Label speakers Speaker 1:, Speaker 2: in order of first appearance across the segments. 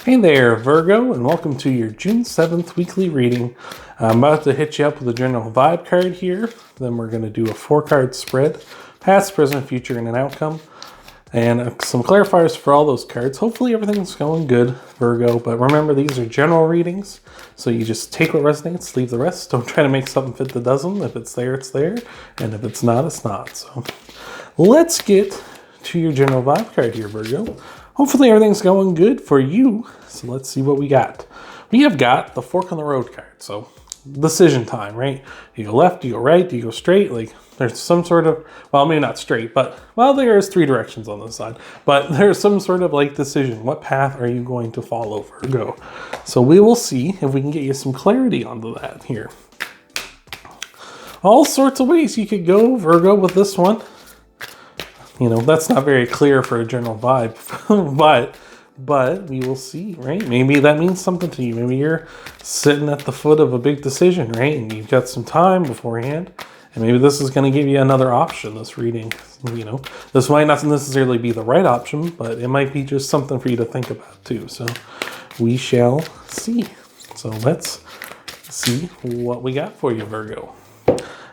Speaker 1: Hey there, Virgo, and welcome to your June 7th weekly reading. I'm about to hit you up with a general vibe card here. Then we're going to do a 4-card spread, past, present, future, and an outcome. And some clarifiers for all those cards. Hopefully everything's going good, Virgo. But remember, these are general readings. So you just take what resonates, leave the rest. Don't try to make something fit the dozen. If it's there, it's there. And if it's not, it's not. So let's get to your general vibe card here, Virgo. Hopefully everything's going good for you. So let's see what we got. We have got the fork on the road card. So decision time, right? Do you go left? Do you go right? Do you go straight? Like there's some sort of, well, maybe not straight, but well, there's 3 directions on this side. But there's some sort of like decision. What path are you going to follow, Virgo? So we will see if we can get you some clarity onto that here. All sorts of ways you could go, Virgo, with this one. You know, that's not very clear for a general vibe, but we will see, right? Maybe that means something to you. Maybe you're sitting at the foot of a big decision, right? And you've got some time beforehand. And maybe this is going to give you another option, this reading. You know, this might not necessarily be the right option, but it might be just something for you to think about too. So we shall see. So let's see what we got for you, Virgo.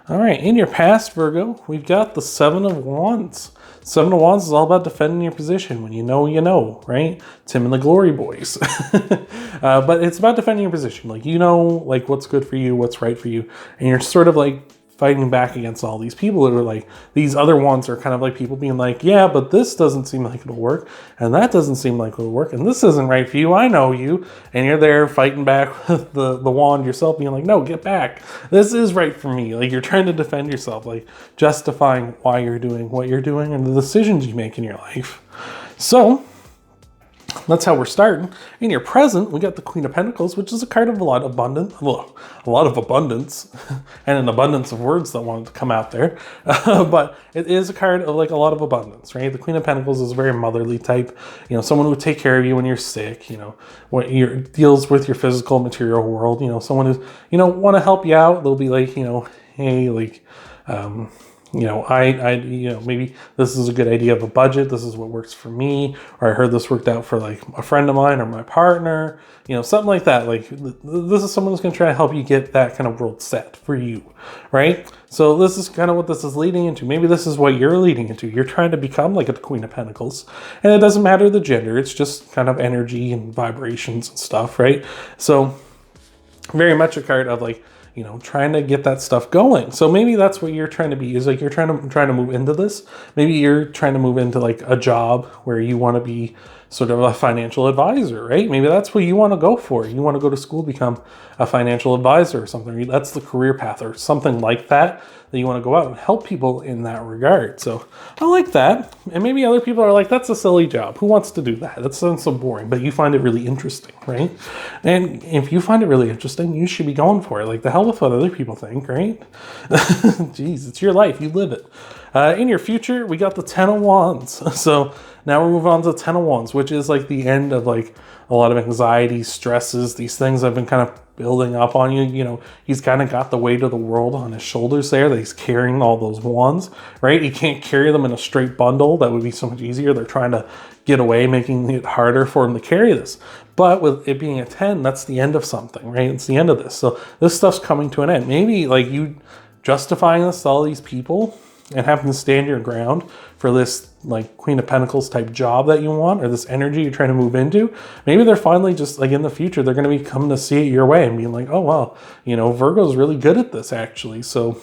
Speaker 1: All right, in your past, Virgo, we've got the 7 of Wands. 7 of Wands is all about defending your position. When you know, right? Tim and the Glory Boys. But it's about defending your position. Like, you know, like what's good for you, what's right for you. And you're sort of like fighting back against all these people who are like, these other ones are kind of like people being like, yeah, but this doesn't seem like it'll work. And that doesn't seem like it'll work. And this isn't right for you. I know you. And you're there fighting back with the wand yourself, being like, no, get back. This is right for me. Like you're trying to defend yourself, like justifying why you're doing what you're doing and the decisions you make in your life. So that's how we're starting. In your present, we got the Queen of Pentacles, which is a card of a lot of abundance, and an abundance of words that wanted to come out there. But it is a card of like a lot of abundance, right? The Queen of Pentacles is a very motherly type, you know, someone who would take care of you when you're sick, you know, what deals with your physical material world, you know, someone who's, you know, want to help you out. They'll be like, you know, hey, like, you know, you know, maybe this is a good idea of a budget. This is what works for me. Or I heard this worked out for like a friend of mine or my partner, you know, something like that. Like this is someone who's going to try to help you get that kind of world set for you, right? So this is kind of what this is leading into. Maybe this is what you're leading into. You're trying to become like a Queen of Pentacles, and it doesn't matter the gender. It's just kind of energy and vibrations and stuff, right? So very much a card of like, you know, trying to get that stuff going. So maybe that's what you're trying to be, is like you're trying to move into this. Maybe you're trying to move into like a job where you want to be sort of a financial advisor, right? Maybe that's what you want to go for. You want to go to school, become a financial advisor or something. That's the career path or something like that you want to go out and help people in that regard. So I like that. And maybe other people are like, that's a silly job. Who wants to do that? That sounds so boring, but you find it really interesting, right? And if you find it really interesting, you should be going for it. Like the hell with what other people think, right? Jeez, it's your life. You live it. In your future, we got the 10 of Wands. So now we're moving on to the 10 of Wands, which is like the end of like a lot of anxiety, stresses, these things have been kind of building up on you. You know, he's kind of got the weight of the world on his shoulders there, that he's carrying all those wands, right? He can't carry them in a straight bundle. That would be so much easier. They're trying to get away, making it harder for him to carry this. But with it being a 10, that's the end of something, right? It's the end of this. So this stuff's coming to an end. Maybe like you justifying this to all these people and having to stand your ground for this like Queen of Pentacles type job that you want, or this energy you're trying to move into. Maybe they're finally just like in the future, they're going to be coming to see it your way and being like, oh, well, you know, Virgo's really good at this actually. So,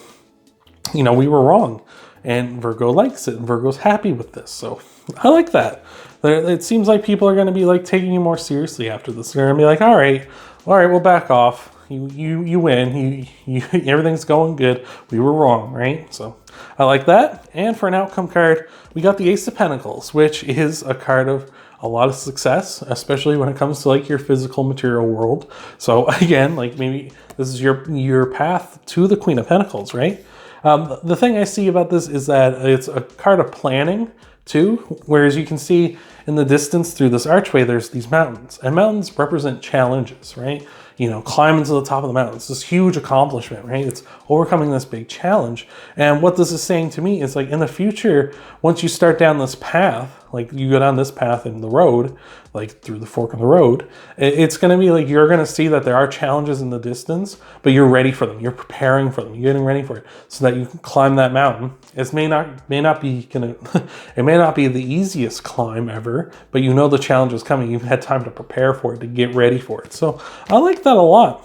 Speaker 1: you know, we were wrong and Virgo likes it and Virgo's happy with this. So I like that. It seems like people are going to be like taking you more seriously after this. They're going to be like, all right, we'll back off. You win. Everything's going good. We were wrong, right? So I like that. And for an outcome card, we got the Ace of Pentacles, which is a card of a lot of success, especially when it comes to like your physical material world. So again, like maybe this is your path to the Queen of Pentacles, right? The thing I see about this is that it's a card of planning too, whereas you can see in the distance through this archway, there's these mountains, and mountains represent challenges, right? You know, climbing to the top of the mountain. It's this huge accomplishment, right? It's overcoming this big challenge. And what this is saying to me is like in the future, once you start down this path, like you go down this path in the road, like through the fork of the road, it's going to be like you're going to see that there are challenges in the distance, but you're ready for them. You're preparing for them. You're getting ready for it so that you can climb that mountain. It may not be it may not be the easiest climb ever, but you know the challenge is coming. You've had time to prepare for it, to get ready for it. So I like that a lot.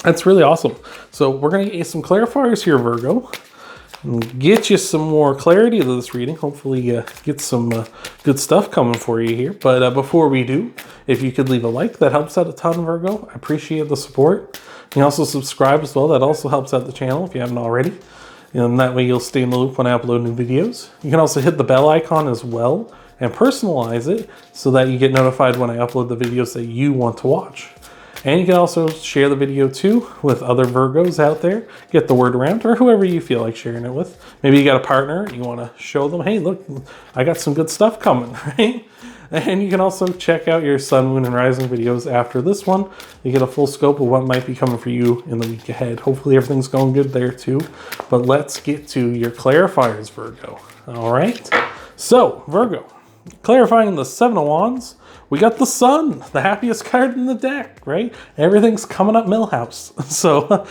Speaker 1: That's really awesome. So we're going to get you some clarifiers here, Virgo. And get you some more clarity to this reading. Hopefully get some good stuff coming for you here. But before we do, if you could leave a like, that helps out a ton, Virgo. I appreciate the support. You can also subscribe as well. That also helps out the channel if you haven't already. And that way you'll stay in the loop when I upload new videos. You can also hit the bell icon as well and personalize it so that you get notified when I upload the videos that you want to watch. And you can also share the video too with other Virgos out there. Get the word around, or whoever you feel like sharing it with. Maybe you got a partner and you want to show them, hey, look, I got some good stuff coming, right? And you can also check out your sun, moon, and rising videos after this one. You get a full scope of what might be coming for you in the week ahead. Hopefully everything's going good there too. But let's get to your clarifiers, Virgo. All right. So, Virgo, clarifying the Seven of Wands. We got the Sun, the happiest card in the deck, right? Everything's coming up Millhouse. So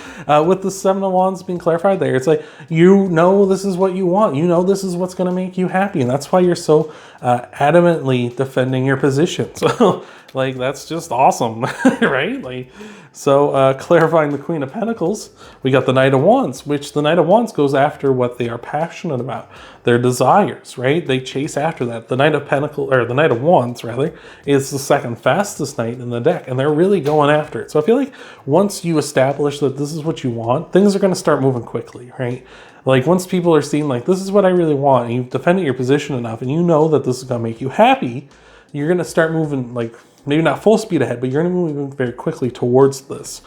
Speaker 1: with the Seven of Wands being clarified there, it's like, you know this is what you want. You know this is what's going to make you happy. And that's why you're so adamantly defending your position. So like, that's just awesome, right? Like, so clarifying the Queen of Pentacles, we got the Knight of Wands, which the Knight of Wands goes after what they are passionate about, their desires, right? They chase after that. The Knight of Pentacles, or the Knight of Wands rather, is the second fastest knight in the deck, and they're really going after it. So I feel like once you establish that this is what you want, things are going to start moving quickly, right? Like once people are seeing like, this is what I really want, and you've defended your position enough, and you know that this is going to make you happy, you're going to start moving, like, maybe not full speed ahead, but you're going to move very quickly towards this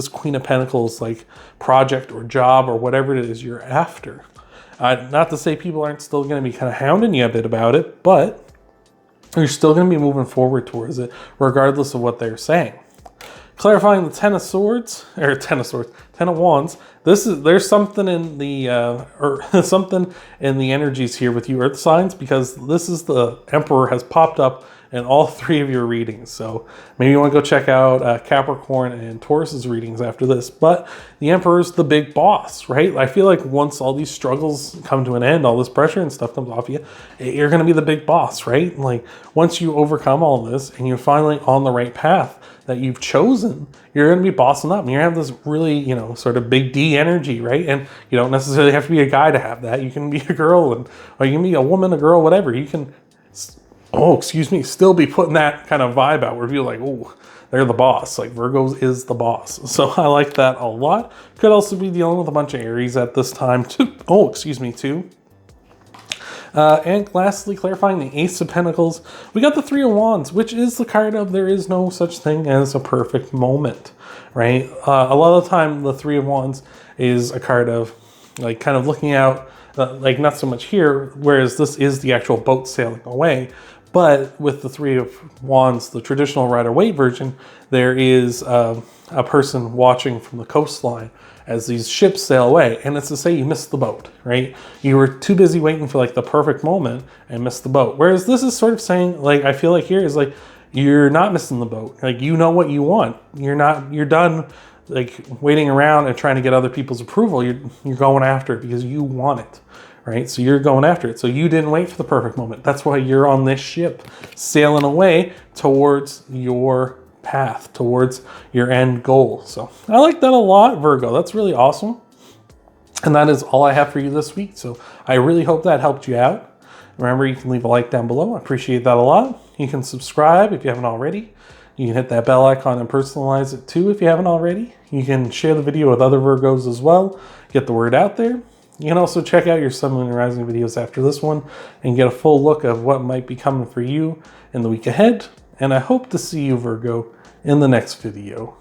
Speaker 1: Queen of Pentacles, like project or job or whatever it is you're after. Not to say people aren't still going to be kind of hounding you a bit about it, but you're still going to be moving forward towards it, regardless of what they're saying. Clarifying the Ten of Wands. There's something in the something in the energies here with you Earth signs, because this is the Emperor has popped up in all three of your readings. So maybe you want to go check out Capricorn and Taurus's readings after this. But the Emperor's the big boss, right? I feel like once all these struggles come to an end, all this pressure and stuff comes off you, you're going to be the big boss, right? Like once you overcome all this and you're finally on the right path that you've chosen, you're going to be bossing up, and you're going to have this really, you know, sort of big D energy, right? And you don't necessarily have to be a guy to have that. You can be a girl, or you can be a woman, a girl, whatever. You can, still be putting that kind of vibe out where you're like, oh, they're the boss. Like Virgos is the boss. So I like that a lot. Could also be dealing with a bunch of Aries at this time too. too. And lastly, clarifying the Ace of Pentacles, we got the Three of Wands, which is the card of there is no such thing as a perfect moment, right? A lot of the time, the Three of Wands is a card of like kind of looking out, like not so much here, whereas this is the actual boat sailing away. But with the Three of Wands, the traditional Rider-Waite version, there is a person watching from the coastline as these ships sail away. And it's to say you missed the boat, right? You were too busy waiting for like the perfect moment and missed the boat. Whereas this is sort of saying, like, I feel like here is like, you're not missing the boat. Like, you know what you want. You're done like waiting around and trying to get other people's approval. You're going after it because you want it. Right? So you're going after it. So you didn't wait for the perfect moment. That's why you're on this ship sailing away towards your path, towards your end goal. So I like that a lot, Virgo. That's really awesome. And that is all I have for you this week. So I really hope that helped you out. Remember, you can leave a like down below. I appreciate that a lot. You can subscribe if you haven't already. You can hit that bell icon and personalize it too if you haven't already. You can share the video with other Virgos as well. Get the word out there. You can also check out your Sun, Moon, and Rising videos after this one and get a full look of what might be coming for you in the week ahead. And I hope to see you, Virgo, in the next video.